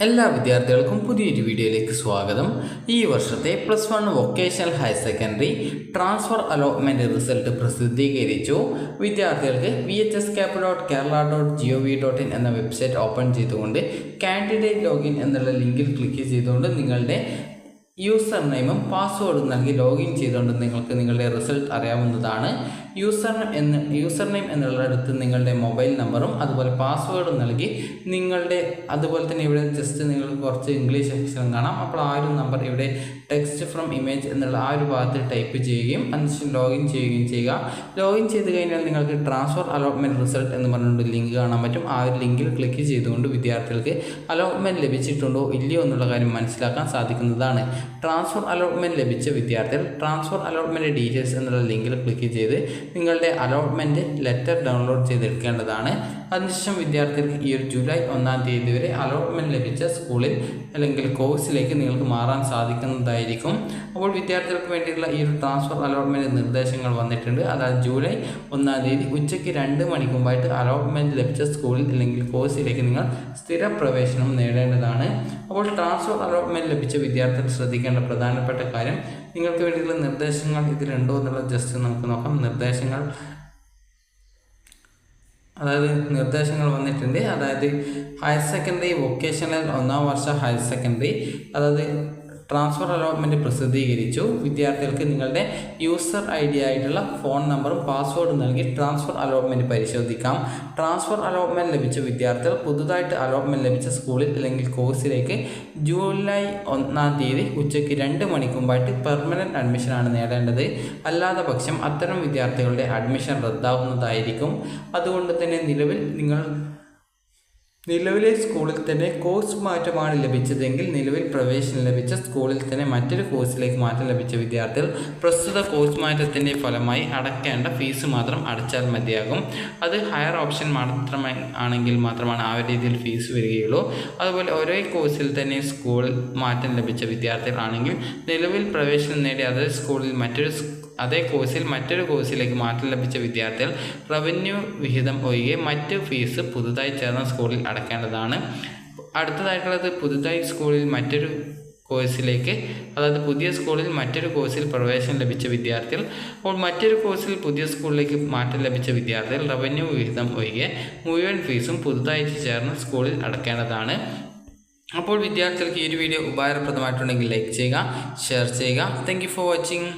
എല്ലാ വിദ്യാർത്ഥികൾക്കും പുതിയൊരു വീഡിയോയിലേക്ക് സ്വാഗതം. ഈ വർഷത്തെ +1 vocational higher secondary transfer allotment result പ്രസിദ്ധീകരിച്ചു. വിദ്യാർത്ഥികൾക്ക് vhscap.kerala.gov.in എന്ന വെബ്സൈറ്റ് ഓപ്പൺ ചെയ്തുകൊണ്ട് കാൻഡിഡേറ്റ് ലോഗിൻ എന്നുള്ള ലിങ്കിൽ ക്ലിക്ക് ചെയ്തുകൊണ്ട് നിങ്ങളുടെ യൂസർ നെയിമും പാസ്വേഡും നൽകി ലോഗിൻ ചെയ്തുകൊണ്ട് നിങ്ങൾക്ക് നിങ്ങളുടെ റിസൾട്ട് അറിയാവുന്നതാണ്. യൂസർ നെയിം എന്നുള്ളിടത്ത് നിങ്ങളുടെ മൊബൈൽ നമ്പറും അതുപോലെ പാസ്വേഡും നൽകി അതുപോലെ തന്നെ ഇവിടെ ജസ്റ്റ് നിങ്ങൾക്ക് കുറച്ച് ഇംഗ്ലീഷ് അക്ഷരം കാണാം. അപ്പോൾ ആ ഒരു നമ്പർ ഇവിടെ ടെക്സ്റ്റ് ഫ്രം ഇമേജ് എന്നുള്ള ആ ഒരു ഭാഗത്ത് ടൈപ്പ് ചെയ്യുകയും അതിനുശേഷം ലോഗിൻ ചെയ്യുകയും ചെയ്യുക. ലോഗിൻ ചെയ്ത് കഴിഞ്ഞാൽ നിങ്ങൾക്ക് ട്രാൻസ്ഫർ അലോട്ട്മെൻറ്റ് റിസൾട്ട് എന്ന് പറഞ്ഞുകൊണ്ട് ലിങ്ക് കാണാൻ പറ്റും. ആ ഒരു ലിങ്കിൽ ക്ലിക്ക് ചെയ്തുകൊണ്ട് വിദ്യാർത്ഥികൾക്ക് അലോട്ട്മെൻറ്റ് ലഭിച്ചിട്ടുണ്ടോ ഇല്ലയോ എന്നുള്ള കാര്യം മനസ്സിലാക്കാൻ സാധിക്കുന്നതാണ്. ട്രാൻസ്ഫർ അലോട്ട്മെൻറ്റ് ലഭിച്ച വിദ്യാർത്ഥികൾ ട്രാൻസ്ഫർ അലോട്ട്മെൻറ്റ് ഡീറ്റെയിൽസ് എന്നുള്ള ലിങ്കിൽ ക്ലിക്ക് ചെയ്ത് നിങ്ങളുടെ അലോട്ട്മെൻറ്റ് ലെറ്റർ ഡൗൺലോഡ് ചെയ്തെടുക്കേണ്ടതാണ്. അതിനുശേഷം വിദ്യാർത്ഥികൾക്ക് ഈ ഒരു ജൂലൈ 1-ാം തീയതി വരെ അലോട്ട്മെൻറ്റ് ലഭിച്ച സ്കൂളിൽ അല്ലെങ്കിൽ കോഴ്സിലേക്ക് നിങ്ങൾക്ക് മാറാൻ സാധിക്കുന്നതായിരിക്കും. അപ്പോൾ വിദ്യാർത്ഥികൾക്ക് വേണ്ടിയിട്ടുള്ള ഈ ഒരു ട്രാൻസ്ഫർ അലോട്ട്മെൻറ്റ് നിർദ്ദേശങ്ങൾ വന്നിട്ടുണ്ട്. അതായത് ജൂലൈ 1-ാം തീയതി ഉച്ചയ്ക്ക് 2 മണിക്ക് മുമ്പായിട്ട് അലോട്ട്മെൻറ്റ് ലഭിച്ച സ്കൂളിൽ അല്ലെങ്കിൽ കോഴ്സിലേക്ക് നിങ്ങൾ സ്ഥിര പ്രവേശനം നേടേണ്ടതാണ്. അപ്പോൾ ട്രാൻസ്ഫർ അലോട്ട്മെൻറ്റ് ലഭിച്ച വിദ്യാർത്ഥികൾ ശ്രദ്ധിക്കേണ്ട പ്രധാനപ്പെട്ട കാര്യം, നിങ്ങൾക്ക് വേണ്ടിയിട്ടുള്ള നിർദ്ദേശങ്ങൾ ഇതിലുണ്ടോ എന്നുള്ളത് ജസ്റ്റ് നമുക്ക് നോക്കാം. നിർദ്ദേശങ്ങൾ വന്നിട്ടുണ്ട്. അതായത് ഹയർ സെക്കൻഡറി വൊക്കേഷണൽ 1-ാം വർഷ ഹയർ സെക്കൻഡറി ട്രാൻസ്ഫർ അലോട്ട്മെൻറ്റ് പ്രസിദ്ധീകരിച്ചു. വിദ്യാർത്ഥികൾക്ക് നിങ്ങളുടെ യൂസർ ID ആയിട്ടുള്ള ഫോൺ നമ്പറും പാസ്വേഡും നൽകി ട്രാൻസ്ഫർ അലോട്ട്മെൻറ്റ് പരിശോധിക്കാം. ട്രാൻസ്ഫർ അലോട്ട്മെൻറ്റ് ലഭിച്ച വിദ്യാർത്ഥികൾ പുതുതായിട്ട് അലോട്ട്മെൻറ്റ് ലഭിച്ച സ്കൂളിൽ അല്ലെങ്കിൽ കോഴ്സിലേക്ക് ജൂലൈ 1-ാം തീയതി ഉച്ചയ്ക്ക് 2 മണിക്ക് മുമ്പായിട്ട് പെർമനൻറ്റ് അഡ്മിഷനാണ് നേടേണ്ടത്. അല്ലാത്ത പക്ഷം അത്തരം വിദ്യാർത്ഥികളുടെ അഡ്മിഷൻ റദ്ദാവുന്നതായിരിക്കും. അതുകൊണ്ട് തന്നെ നിലവിലെ സ്കൂളിൽ തന്നെ കോഴ്സ് മാറ്റമാണ് ലഭിച്ചതെങ്കിൽ നിലവിൽ പ്രവേശനം ലഭിച്ച സ്കൂളിൽ തന്നെ മറ്റൊരു കോഴ്സിലേക്ക് മാറ്റം ലഭിച്ച വിദ്യാർത്ഥികൾ പ്രസ്തുത കോഴ്സ് മാറ്റത്തിൻ്റെ ഫലമായി അടയ്ക്കേണ്ട ഫീസ് മാത്രം അടച്ചാൽ മതിയാകും. അത് ഹയർ ഓപ്ഷൻ ആണെങ്കിൽ മാത്രമാണ് ആ ഒരു രീതിയിൽ ഫീസ് വരികയുള്ളൂ. അതുപോലെ ഒരേ കോഴ്സിൽ തന്നെ സ്കൂൾ മാറ്റം ലഭിച്ച വിദ്യാർത്ഥികളാണെങ്കിൽ നിലവിൽ പ്രവേശനം നേടിയ അതേ കോഴ്സിൽ മറ്റൊരു കോഴ്സിലേക്ക് മാറ്റം ലഭിച്ച വിദ്യാർത്ഥികൾ റവന്യൂ വിഹിതം ഒഴികെ മറ്റ് ഫീസ് പുതുതായി ചേർന്ന സ്കൂളിൽ അടയ്ക്കേണ്ടതാണ്. അടുത്തതായിട്ടുള്ളത് പുതിയ സ്കൂളിൽ മറ്റൊരു കോഴ്സിൽ പ്രവേശനം ലഭിച്ച വിദ്യാർത്ഥികൾ. അപ്പോൾ മറ്റൊരു കോഴ്സിൽ പുതിയ സ്കൂളിലേക്ക് മാറ്റം ലഭിച്ച വിദ്യാർത്ഥികൾ റവന്യൂ വിഹിതം ഒഴികെ മുഴുവൻ ഫീസും പുതുതായി ചേർന്ന സ്കൂളിൽ അടയ്ക്കേണ്ടതാണ്. അപ്പോൾ വിദ്യാർത്ഥികൾക്ക് ഈ ഒരു വീഡിയോ ഉപകാരപ്രദമായിട്ടുണ്ടെങ്കിൽ ലൈക്ക് ചെയ്യുക, ഷെയർ ചെയ്യുക. Thank you for watching.